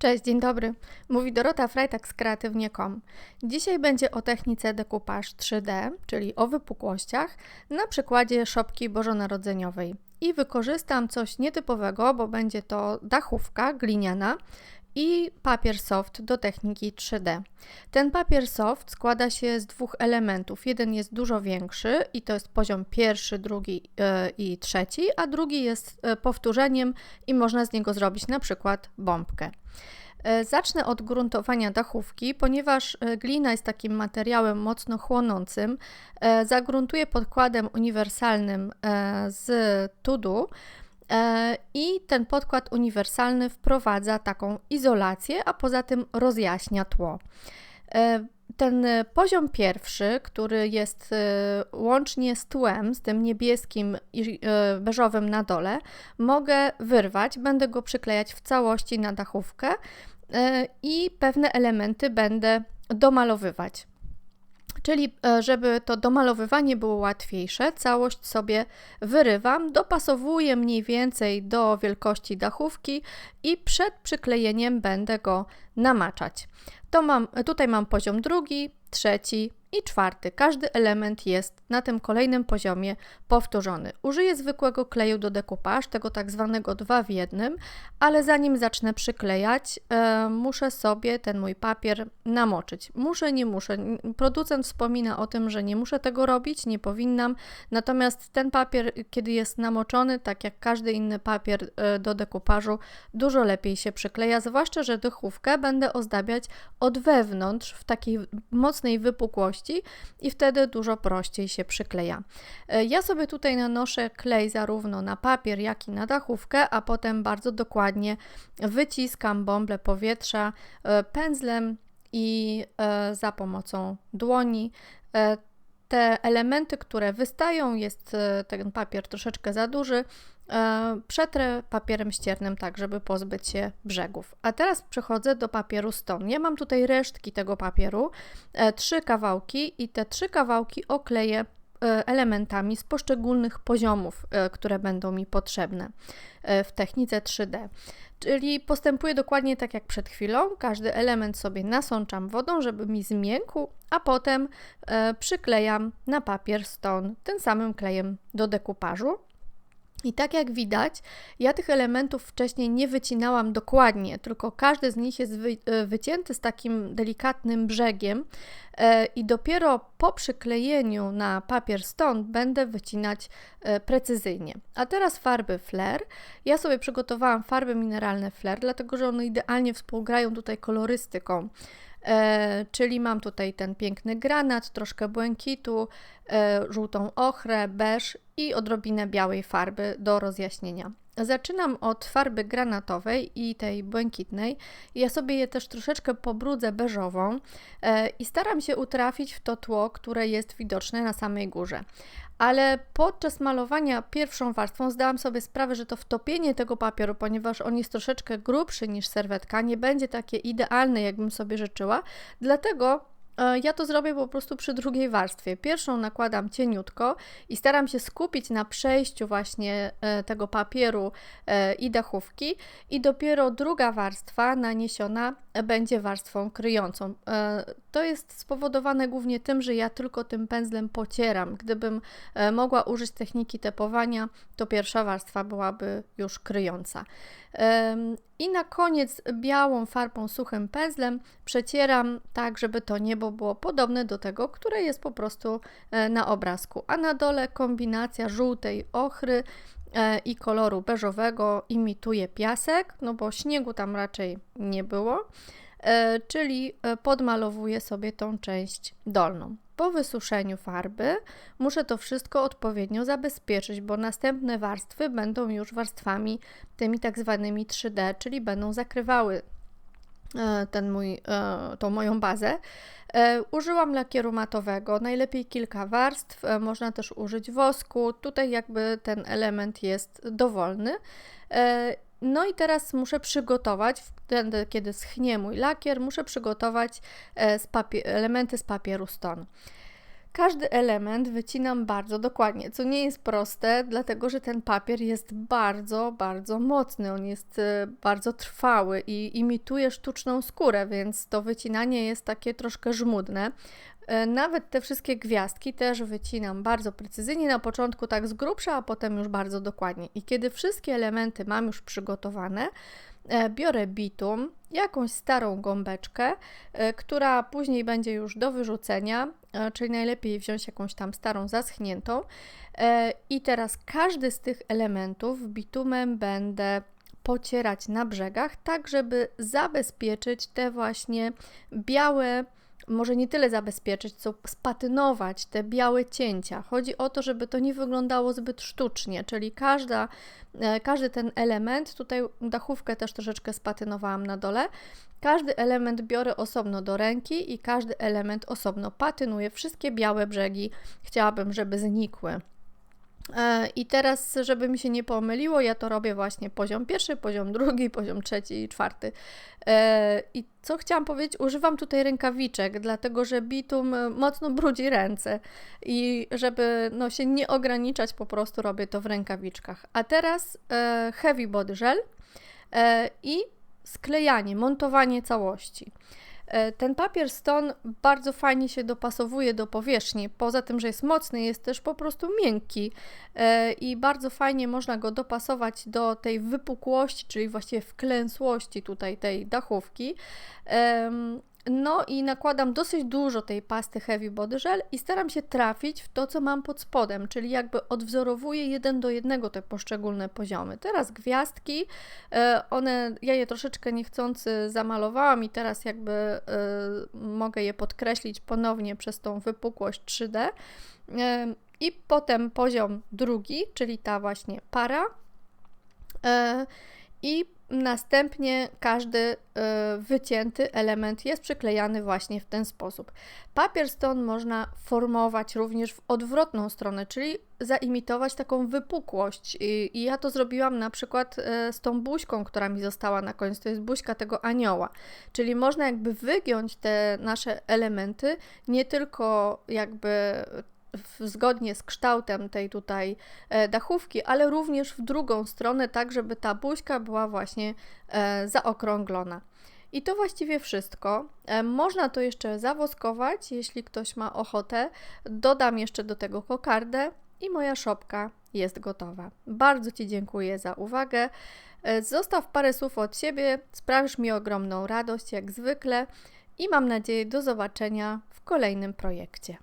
Cześć, dzień dobry. Mówi Dorota Frajtak z kreatywnie.com. Dzisiaj będzie o technice dekupaż 3D, czyli o wypukłościach, na przykładzie szopki bożonarodzeniowej. I wykorzystam coś nietypowego, bo będzie to dachówka gliniana i papier soft do techniki 3D. Ten papier soft składa się z dwóch elementów. Jeden jest dużo większy i to jest poziom pierwszy, drugi i trzeci, a drugi jest powtórzeniem i można z niego zrobić na przykład bombkę. Zacznę od gruntowania dachówki, ponieważ glina jest takim materiałem mocno chłonącym. Zagruntuję podkładem uniwersalnym z Tudu i ten podkład uniwersalny wprowadza taką izolację, a poza tym rozjaśnia tło. Ten poziom pierwszy, który jest łącznie z tłem, z tym niebieskim i beżowym na dole, mogę wyrwać, będę go przyklejać w całości na dachówkę i pewne elementy będę domalowywać. Czyli żeby to domalowywanie było łatwiejsze, całość sobie wyrywam, dopasowuję mniej więcej do wielkości dachówki i przed przyklejeniem będę go namaczać. Tutaj mam poziom drugi, trzeci i czwarty. Każdy element jest na tym kolejnym poziomie powtórzony. Użyję zwykłego kleju do dekupaż, tego tak zwanego 2 w 1, ale zanim zacznę przyklejać, muszę sobie ten mój papier namoczyć. Nie muszę. Producent wspomina o tym, że nie muszę tego robić, nie powinnam, natomiast ten papier, kiedy jest namoczony, tak jak każdy inny papier do dekupażu, dużo lepiej się przykleja, zwłaszcza, że dachówkę będę ozdabiać od wewnątrz w takiej mocnej wypukłości i wtedy dużo prościej się przykleja. Ja sobie tutaj nanoszę klej zarówno na papier, jak i na dachówkę, a potem bardzo dokładnie wyciskam bąble powietrza pędzlem i za pomocą dłoni. Te elementy, które wystają, jest ten papier troszeczkę za duży, przetrę papierem ściernym tak, żeby pozbyć się brzegów. A teraz przechodzę do papieru Stone. Ja mam tutaj resztki tego papieru, 3 kawałki i te 3 kawałki okleję elementami z poszczególnych poziomów, które będą mi potrzebne w technice 3D. Czyli postępuję dokładnie tak jak przed chwilą, każdy element sobie nasączam wodą, żeby mi zmiękł, a potem przyklejam na papier Stone tym samym klejem do dekupażu. I tak jak widać, ja tych elementów wcześniej nie wycinałam dokładnie, tylko każdy z nich jest wycięty z takim delikatnym brzegiem i dopiero po przyklejeniu na papier Stone będę wycinać precyzyjnie. A teraz farby Flair. Ja sobie przygotowałam farby mineralne Flair, dlatego że one idealnie współgrają tutaj kolorystyką. Czyli mam tutaj ten piękny granat, troszkę błękitu, żółtą ochrę, beż i odrobinę białej farby do rozjaśnienia. Zaczynam od farby granatowej i tej błękitnej. Ja sobie je też troszeczkę pobrudzę beżową i staram się utrafić w to tło, które jest widoczne na samej górze. Ale podczas malowania pierwszą warstwą zdałam sobie sprawę, że to wtopienie tego papieru, ponieważ on jest troszeczkę grubszy niż serwetka, nie będzie takie idealne, jakbym sobie życzyła, dlatego ja to zrobię po prostu przy drugiej warstwie. Pierwszą nakładam cieniutko i staram się skupić na przejściu właśnie tego papieru i dachówki i dopiero druga warstwa naniesiona będzie warstwą kryjącą. To jest spowodowane głównie tym, że ja tylko tym pędzlem pocieram. Gdybym mogła użyć techniki tepowania, to pierwsza warstwa byłaby już kryjąca. I na koniec białą farbą suchym pędzlem przecieram tak, żeby to niebo było podobne do tego, które jest po prostu na obrazku. A na dole kombinacja żółtej ochry i koloru beżowego imituje piasek, no bo śniegu tam raczej nie było, czyli podmalowuję sobie tą część dolną. Po wysuszeniu farby muszę to wszystko odpowiednio zabezpieczyć, bo następne warstwy będą już warstwami tymi tak zwanymi 3D, czyli będą zakrywały tą moją bazę. Użyłam lakieru matowego, najlepiej kilka warstw, można też użyć wosku, tutaj jakby ten element jest dowolny. No i teraz muszę przygotować, wtedy kiedy schnie mój lakier, muszę przygotować elementy z papieru Stone. Każdy element wycinam bardzo dokładnie, co nie jest proste, dlatego że ten papier jest bardzo, bardzo mocny, on jest bardzo trwały i imituje sztuczną skórę, więc to wycinanie jest takie troszkę żmudne. Nawet te wszystkie gwiazdki też wycinam bardzo precyzyjnie, na początku tak z grubsza, a potem już bardzo dokładnie. I kiedy wszystkie elementy mam już przygotowane, biorę bitum, jakąś starą gąbeczkę, która później będzie już do wyrzucenia, czyli najlepiej wziąć jakąś tam starą, zaschniętą. I teraz każdy z tych elementów bitumem będę pocierać na brzegach, tak żeby zabezpieczyć te właśnie białe, może nie tyle zabezpieczyć, co spatynować te białe cięcia. Chodzi o to, żeby to nie wyglądało zbyt sztucznie, czyli każdy ten element, tutaj dachówkę też troszeczkę spatynowałam na dole, każdy element biorę osobno do ręki i każdy element osobno patynuję. Wszystkie białe brzegi chciałabym, żeby znikły. I teraz, żeby mi się nie pomyliło, ja to robię właśnie poziom pierwszy, poziom drugi, poziom trzeci i czwarty. I co chciałam powiedzieć, używam tutaj rękawiczek, dlatego że bitum mocno brudzi ręce i żeby się nie ograniczać, po prostu robię to w rękawiczkach. A teraz Heavy Body Gel i sklejanie, montowanie całości. Ten papier Stone bardzo fajnie się dopasowuje do powierzchni, poza tym, że jest mocny, jest też po prostu miękki i bardzo fajnie można go dopasować do tej wypukłości, czyli właściwie wklęsłości tutaj tej dachówki. No i nakładam dosyć dużo tej pasty Heavy Body Gel i staram się trafić w to, co mam pod spodem, czyli jakby odwzorowuję 1 do 1 te poszczególne poziomy. Teraz gwiazdki, ja je troszeczkę niechcący zamalowałam i teraz jakby mogę je podkreślić ponownie przez tą wypukłość 3D. I potem poziom drugi, czyli ta właśnie para. I następnie każdy wycięty element jest przyklejany właśnie w ten sposób. Papier Stone można formować również w odwrotną stronę, czyli zaimitować taką wypukłość. I ja to zrobiłam na przykład z tą buźką, która mi została na końcu. To jest buźka tego anioła. Czyli można jakby wygiąć te nasze elementy, nie tylko jakby zgodnie z kształtem tej tutaj dachówki, ale również w drugą stronę, tak żeby ta buźka była właśnie zaokrąglona. I to właściwie wszystko. Można to jeszcze zawoskować, jeśli ktoś ma ochotę. Dodam jeszcze do tego kokardę i moja szopka jest gotowa. Bardzo Ci dziękuję za uwagę. Zostaw parę słów od siebie, sprawisz mi ogromną radość jak zwykle i mam nadzieję do zobaczenia w kolejnym projekcie.